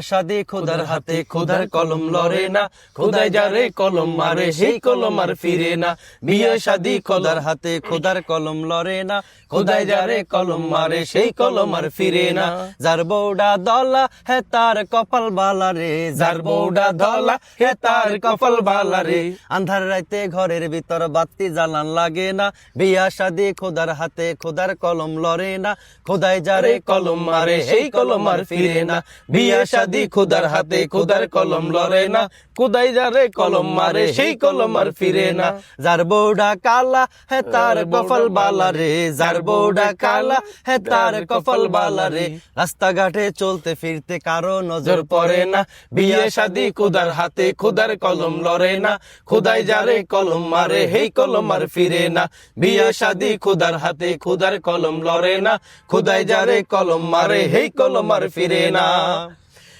শাদি খোদার হাতে খোদার কলম লড়ে না, খোদাই যারে কলম মারে সেই কলম আর ফিরে না। বিয়ে শাদি খোদার হাতে খোদার কলম লড়ে না, খোদাই যারে কলম মারে সেই কলম আর ফিরে না। যার বউডা দলা হে তার কপাল বালা রে, যার বউডা দলা হে তার কপাল বালা রে। আন্ধার রাইতে ঘরের ভিতর বাতি জ্বালান লাগে না, বিয়া শাদি খোদার হাতে খোদার কলম লড়ে না, খোদাই যারে কলম মারে সেই কলম আর ফিরে না। বিয়া শাদি খোদার হাতে খোদার কলম লড়ে না, খোদাই যারে কলম মারে সেই কলম আর ফিরে না। যার বউডা কালা হে তার কপাল বালা রে, যার বউডা কালা হে তার কপাল বালা রে। রাস্তাঘাটে চলতে ফিরতে কারো নজর পড়ে না, বিয়ে শাদি খোদার হাতে খোদার কলম লড়ে না, খোদাই যারে কলম মারে সেই কলম আর ফিরে না। বিয়ে শাদি খোদার হাতে খোদার কলম লড়ে না, খোদাই যারে কলম মারে সেই কলম আর ফিরে না।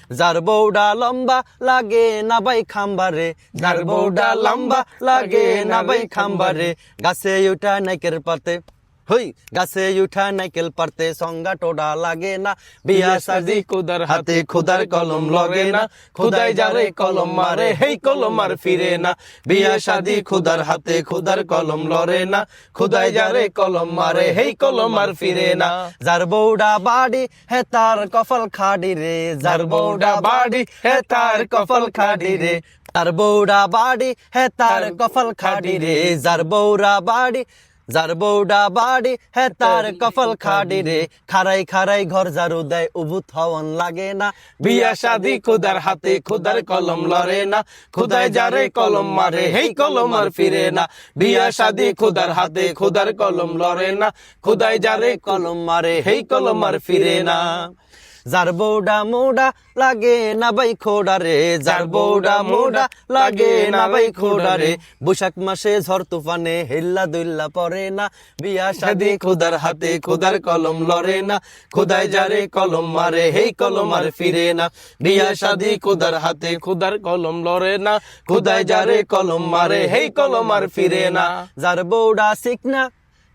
যার বউডা লম্বা লাগে না ভাই খাম্বারে, যার বউডা লম্বা লাগে না ভাই খাম্বারে। গাছে উঠা নাইকের পাতে হই, গাছে উঠা নাইকেল পারতে সঙ্গা টোডা লাগে না, বিয়া শাদি খোদার হাতে খোদার কলম লগে না, খোদাই যারে কলম মারে সেই কলম আর ফিরে না। বিয়া শাদি খোদার হাতে খোদার কলম লড়ে না, খোদাই যারে কলম মারে সেই কলম আর ফিরে না। যার বউডা বাড়ি হে তার কপাল খাড়ি রে, যার বউডা বাড়ি হে তার কপাল খাড়ি রে। তার বউডা বাড়ি হে তার কপাল খাড়ি রে, যার বউরা বাড়ি, যার বউডা বাড়ি হে তার কপাল খাড়ি রে। খারাই খারাই ঘর ঝাড়ু দেয় উবুত হওয়ান লাগে না, বিয়া শাদি খোদার হাতে খোদার কলম লড়ে না, খোদাই যারে কলম মারে সেই কলম আর ফিরে না। বিয়া শাদি খোদার হাতে খোদার কলম লড়ে না, খোদাই যারে কলম মারে সেই কলম আর ফিরে না। যার বউডা মোডা লাগে না ভাই খোডা রে, যার বউডা মোডা লাগে না ভাই খোডা রে। বৈশাখ মাসে ঝড় তুফানে হেল্লা দুল্লা পড়ে না, বিয়া শাদি খোদার হাতে খোদার কলম লড়ে না, খোদাই যারে কলম মারে সেই কলম আর ফিরে না। বিয়া শাদি খোদার হাতে খোদার কলম লড়ে না, খোদাই যারে কলম মারে সেই কলম আর ফিরে না। যার বউডা শিখনা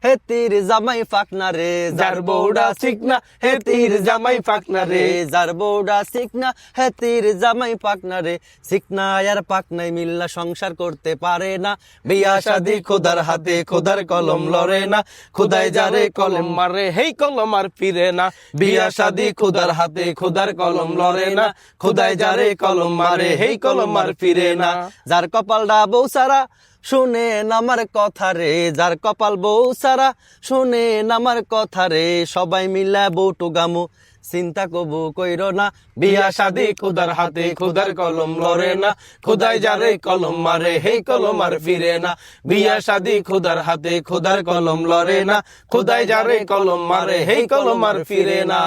হে তীর জামাই ফাকনা রে, যার বউডা শিখনা হে তীর জামাই ফাকনা রে, যার বউডা শিখনা হে তীর জামাই ফাকনা রে। শিখনা আর পাকনাই মিল্লা সংসার করতে পারে না, বিয়া শাদি খোদার হাতে খোদার কলম লড়ে না, খোদাই যারে কলম মারে সেই কলম আর ফিরে না। বিয়া শাদি খোদার হাতে খোদার কলম লড়ে না, খোদাই যারে কলম মারে সেই কলম আর ফিরে না। যার কপালটা বউ সারা শুনেন আমার কথা রে, যার কপাল বউ সারা শুনেন আমার কথা রে। সবাই মিলা বউটু গামু চিন্তা কবু কইর না, বিয়া শাদি খোদার হাতে খোদার কলম লড়ে না, খোদাই যারে কলম মারে সেই কলম আর ফিরে না। বিয়া শাদি খোদার হাতে খোদার কলম লড়ে না, খোদাই যারে কলম মারে সেই কলম আর ফিরে না।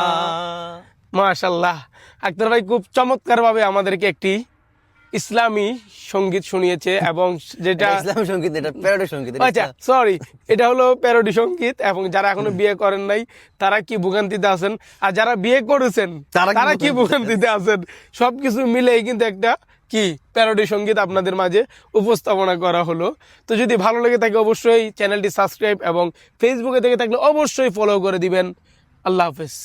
মাশাআল্লাহ, আক্তার ভাই খুব চমৎকার ভাবে আমাদেরকে একটি ইসলামী সঙ্গীত শুনিয়েছে, এবং যেটা ইসলামী সঙ্গীত, এটা প্যারোডি সঙ্গীত। আচ্ছা সরি, এটা হলো প্যারোডি সঙ্গীত। এবং যারা এখনো বিয়ে করেন নাই তারা কি ভোগান্তিতে আছেন, আর যারা বিয়ে করেছেন তারা কি ভোগান্তিতে আছেন, সবকিছু মিলেই কিন্তু একটা কি প্যারোডি সঙ্গীত আপনাদের মাঝে উপস্থাপনা করা হলো। তো যদি ভালো লেগে থাকে অবশ্যই চ্যানেলটি সাবস্ক্রাইব, এবং ফেসবুকে থেকে থাকলে অবশ্যই ফলো করে দিবেন। আল্লাহ হাফেজ।